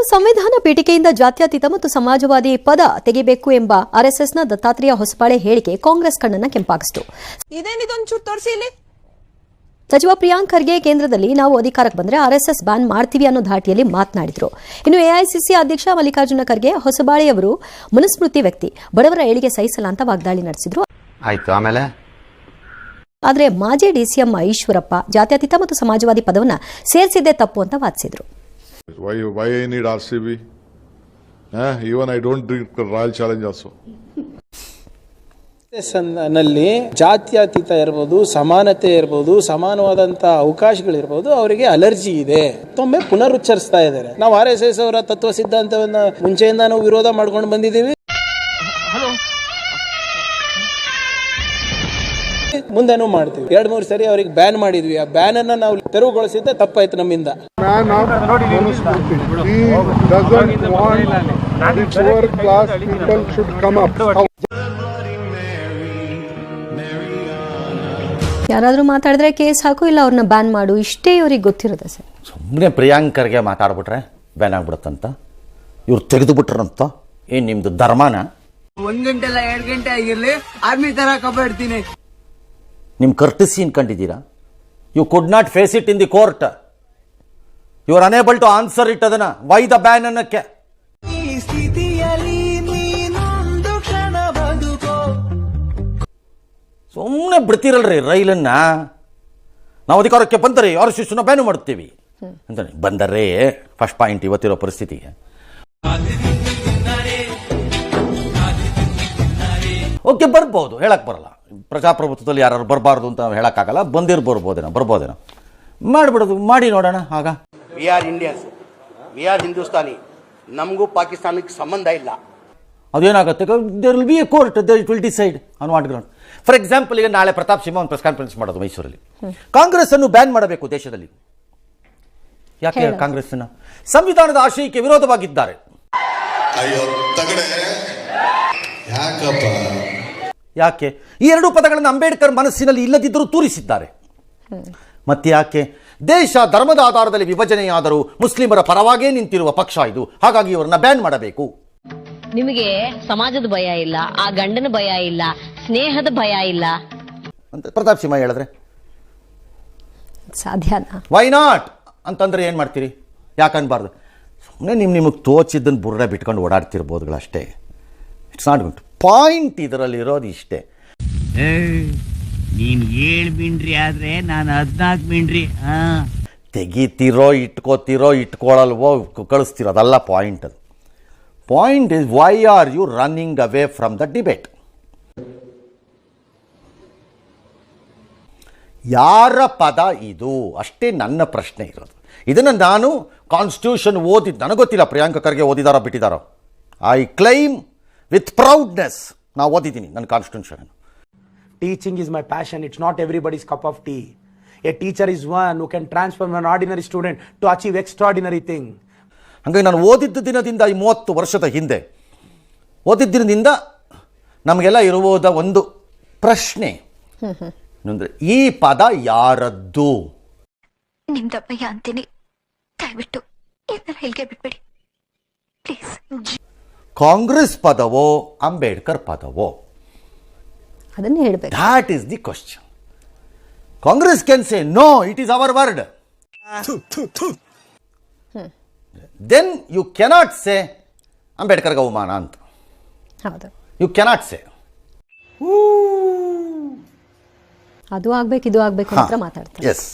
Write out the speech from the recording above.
ಸಂವಿಧಾನ ಪೀಠಿಕೆಯಿಂದ ಜಾತ್ಯತೀತ ಮತ್ತು ಸಮಾಜವಾದಿ ಪದ ತೆಗೆಯಬೇಕು ಎಂಬ ಆರ್ಎಸ್ಎಸ್ನ ದತ್ತಾತ್ರೇಯ ಹೊಸಬಾಳೆ ಹೇಳಿಕೆ ಕಾಂಗ್ರೆಸ್ ಕಣ್ಣನ್ನು ಕೆಂಪಾಗಿಸಿತು. ಸಚಿವ ಪ್ರಿಯಾಂಕ್ ಖರ್ಗೆ ಕೇಂದ್ರದಲ್ಲಿ ನಾವು ಅಧಿಕಾರಕ್ಕೆ ಬಂದರೆ ಆರ್ಎಸ್ಎಸ್ ಬ್ಯಾನ್ ಮಾಡ್ತೀವಿ ಅನ್ನೋ ಧಾಟಿಯಲ್ಲಿ ಮಾತನಾಡಿದರು. ಇನ್ನು ಎಐಸಿಸಿ ಅಧ್ಯಕ್ಷ ಮಲ್ಲಿಕಾರ್ಜುನ ಖರ್ಗೆ ಹೊಸಬಾಳೆಯವರು ಮನುಸ್ಮೃತಿ ವ್ಯಕ್ತಿ, ಬಡವರ ಏಳಿಗೆ ಸಹಿಸಲ್ಲ ಅಂತ ವಾಗ್ದಾಳಿ ನಡೆಸಿದ್ರು. ಆದರೆ ಮಾಜಿ ಡಿಸಿಎಂ ಈಶ್ವರಪ್ಪ ಜಾತ್ಯತೀತ ಮತ್ತು ಸಮಾಜವಾದಿ ಪದವನ್ನು ಸೇರಿಸಿದ್ದೇ ತಪ್ಪು ಅಂತ ವಾದಿಸಿದರು. Why I need RCB? Even I don't drink Royal Challenge also. ನಲ್ಲಿ ಜಾತ್ಯತೀತ ಇರಬಹುದು, ಸಮಾನತೆ ಇರಬಹುದು, ಸಮಾನವಾದಂತ ಅವಕಾಶಗಳಿರಬಹುದು, ಅವರಿಗೆ ಅಲರ್ಜಿ ಇದೆ. ಮತ್ತೊಮ್ಮೆ ಪುನರುಚ್ಚರಿಸ್ತಾ ಇದ್ದಾರೆ. ನಾವು RSS ಅವರ ತತ್ವ ಸಿದ್ಧಾಂತವನ್ನ ಮುಂಚೆಯಿಂದ ನಾವು ವಿರೋಧ ಮಾಡ್ಕೊಂಡು ಬಂದಿದ್ದೀವಿ, ಮುಂದೆನೂ ಮಾಡ್ತೀವಿ. 2-3 ಸರಿ ಅವರಿಗೆ ಬ್ಯಾನ್ ಮಾಡಿದ್ವಿ. ಆ ಬ್ಯಾನ್ ಅನ್ನ ನಾವು ತೆರವುಗೊಳಿಸಿದ್ದೆ ತಪ್ಪಾಯ್ತು ನಮ್ಮಿಂದ. ಯಾರಾದ್ರೂ ಮಾತಾಡಿದ್ರೆ ಕೇಸ್ ಹಾಕು, ಇಲ್ಲ ಅವ್ರನ್ನ ಬ್ಯಾನ್ ಮಾಡು, ಇಷ್ಟೇ ಇವ್ರಿಗೆ ಗೊತ್ತಿರುತ್ತೆ ಸರ್. ಸುಮ್ಮನೆ ಪ್ರಿಯಾಂಕರ್ಗೆ ಮಾತಾಡ್ಬಿಟ್ರೆ ಬ್ಯಾನ್ ಆಗ್ಬಿಡುತ್ತಂತ, ಇವ್ರು ತೆಗೆದು ಬಿಟ್ರಂತ. ಏನ್ ನಿಮ್ದು ಧರ್ಮನ? 1 ಗಂಟೆ ಅಲ್ಲ 2 ಗಂಟೆ ಆಗಿರ್ಲಿ ಆರ್ಮಿ ತರ ಕಬಡ್ತೀನಿ. ನಿಮ್ ಕರ್ಟಿಸಿ ಅನ್ಕೊಂಡಿದ್ದೀರಾ? You could not face it in the court. You are unable to answer it. ಅದನ್ನ ವೈ ದ ಬ್ಯಾನ್ ಅನ್ನಕ್ಕೆ ಸುಮ್ಮನೆ ಬಿಡ್ತೀರಲ್ರಿ ರೈಲನ್ನ. ನಾವು ಅಧಿಕಾರಕ್ಕೆ ಬಂದರೆ RSSನ ಬ್ಯಾನ್ ಮಾಡ್ತೀವಿ ಅಂತಾನೆ ಬಂದರೆ ಫಸ್ಟ್ ಪಾಯಿಂಟ್ ಇವತ್ತಿರೋ ಪರಿಸ್ಥಿತಿಗೆ. ಓಕೆ, ಬರ್ಬೋದು, ಹೇಳಕ್ ಬರಲ್ಲ. ಪ್ರಜಾಪ್ರಭುತ್ವದಲ್ಲಿ ಯಾರು ಬರಬಾರ್ದು ಅಂತ ಹೇಳಕ್ಕಾಗಲ್ಲ. ಬರ್ಬೋದೇನೋ ಮಾಡಿಬಿಡೋದು, ಮಾಡಿ ನೋಡೋಣ. ಆಗ we are Indians, we are Hindustani, ನಮಗೂ ಪಾಕಿಸ್ತಾನಕ್ಕೆ ಸಂಬಂಧ ಇಲ್ಲ. ಅದೇನಾಗುತ್ತೆ, there will be a court, it will decide on what ground. For example, ಈಗ ನಾಳೆ ಪ್ರತಾಪ್ ಸಿಂಹ ಒಂದು ಪ್ರೆಸ್ ಕಾನ್ಫರೆನ್ಸ್ ಮಾಡೋದು ಮೈಸೂರಲ್ಲಿ. ಕಾಂಗ್ರೆಸ್ ಅನ್ನು ಬ್ಯಾನ್ ಮಾಡಬೇಕು ದೇಶದಲ್ಲಿ. ಯಾಕೆ? ಕಾಂಗ್ರೆಸ್ ಸಂವಿಧಾನದ ಆಶಯಕ್ಕೆ ವಿರೋಧವಾಗಿದ್ದಾರೆ. ಯಾಕೆ? ಈ 2 ಪದಗಳನ್ನು ಅಂಬೇಡ್ಕರ್ ಮನಸ್ಸಿನಲ್ಲಿ ಇಲ್ಲದಿದ್ದರೂ ತೂರಿಸಿದ್ದಾರೆ. ಮತ್ತೆ ಯಾಕೆ? ದೇಶ ಧರ್ಮದ ಆಧಾರದಲ್ಲಿ ವಿಭಜನೆಯಾದರೂ ಮುಸ್ಲಿಮರ ಪರವಾಗೇ ನಿಂತಿರುವ ಪಕ್ಷ ಇದು, ಹಾಗಾಗಿ ಇವರನ್ನ ಬ್ಯಾನ್ ಮಾಡಬೇಕು. ನಿಮಗೆ ಸಮಾಜದ ಭಯ ಇಲ್ಲ, ಆ ಗಂಡನ ಭಯ ಇಲ್ಲ, ಸ್ನೇಹದ ಭಯ ಇಲ್ಲ ಅಂತ ಪ್ರತಾಪ್ ಸಿಂಹ ಹೇಳಿದ್ರೆ ಸಾಧ್ಯನಾ? ವೈ ನಾಟ್ ಅಂತಂದ್ರೆ ಏನ್ ಮಾಡ್ತೀರಿ? ಯಾಕನ್ಬಾರ್ದು? ಸುಮ್ಮನೆ ನಿಮಗೆ ತೋಚಿದ್ದನ್ನು ಬುರ್ಡೆ ಬಿಟ್ಕೊಂಡು ಓಡಾಡ್ತಿರ್ಬೋದುಗಳಷ್ಟೇ. It's not good point. ಇದರಲ್ಲಿ ಇರೋದು ಇಷ್ಟೇ. ನೀನ್ 7 ಮಿಂಡ್ರಿ ಆದ್ರೆ ನಾನು 14 ಮಿಂಡ್ರಿ. ತೆಗಿತಿರೋ ಇಟ್ಕೋತಿರೋ ಇಟ್ಕೊಳ್ಳಲ್ವೋ ಕಳಿಸ್ತಿರೋ, ಅದಲ್ಲ ಪಾಯಿಂಟ್. ಅದು point is why are you running away from the debate? ಯಾರ ಪದ ಇದು ಅಷ್ಟೇ ನನ್ನ ಪ್ರಶ್ನೆ ಇರೋದು. ಇದನ್ನು ನಾನು ಕಾನ್ಸ್ಟಿಟ್ಯೂಷನ್ ಓದಿದ್ದು, ನನಗೆ ಗೊತ್ತಿಲ್ಲ ಪ್ರಿಯಾಂಕ ಖರ್ಗೆ ಓದಿದಾರೋ ಬಿಟ್ಟಿದಾರೋ. ಐ ಕ್ಲೈಮ್ ವಿತ್ ಪ್ರೌಡ್ನೆಸ್, ನಾವು ಓದಿದ್ದೀನಿ ನನ್ನ constitution. Teaching is my passion. It's not everybody's cup of tea. A teacher is one who can transform an ordinary student to achieve extraordinary thing. ಹಾಗಾಗಿ ನಾನು ಓದಿದ್ದ ದಿನದಿಂದ, ಈ 30 ವರ್ಷದ ಹಿಂದೆ ಓದಿದ್ದ ದಿನದಿಂದ ನಮಗೆಲ್ಲ ಇರುವುದ ಒಂದು ಪ್ರಶ್ನೆ ಅಂದರೆ, ಈ ಪದ ಯಾರದ್ದು? ನಿಮ್ದಪ್ಪಯ್ಯ ಅಂತೀನಿ, ದಯವಿಟ್ಟು ಇದನ್ನ ಹೇಳಿಕೆ ಬಿಟ್ಬಿಡಿ ಪ್ಲೀಸ್. ಕಾಂಗ್ರೆಸ್ ಪದವೋ ಅಂಬೇಡ್ಕರ್ ಪದವೋ? ಅದನ್ನೇ ಹೇಳಬೇಕು. That is the question. Congress can say no, it is our word. Then you cannot say ಅಂಬೇಡ್ಕರ್ಗೆ ಅವಮಾನ ಅಂತ. ಹೌದು, ಯು ಕೆನಾಟ್ ಸೇ ಅದು ಆಗ್ಬೇಕು ಇದು ಆಗ್ಬೇಕು ಅಂತ ಮಾತಾಡ್ತಾರೆ. ಎಸ್.